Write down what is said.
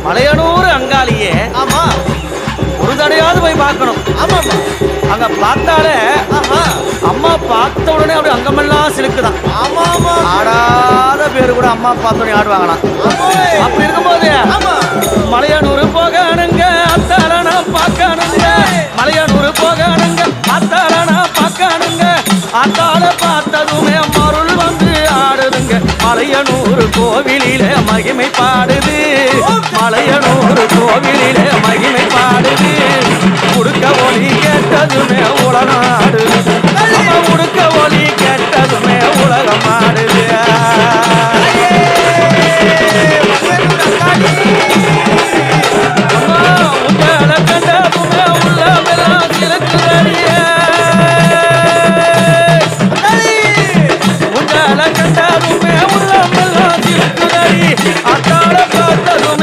மலையனூர் அங்காளியே. ஆமா, ஒரு தடையாவது போய் பார்க்கணும். ஆமா, அங்க பார்த்தாலே அம்மா பார்த்த உடனே அப்படி அங்கமெல்லாம் சிலுக்குதான். ஆமா, ஆமா, ஆடாத பேரு கூட அம்மா பார்த்த உடனே ஆடுவாங்களாம். அப்படி இருக்கும்போது மலையனூர் போகணுங்க, அத்தாலனா பார்க்கணுங்க. மலையனூர் போகணுங்க, அத்தாலனா பார்க்கணுங்க. அத்தால பார்த்ததுமே மருள் வந்து ஆடுதுங்க. மலையனூர் கோவிலில மகிமை பாடுது.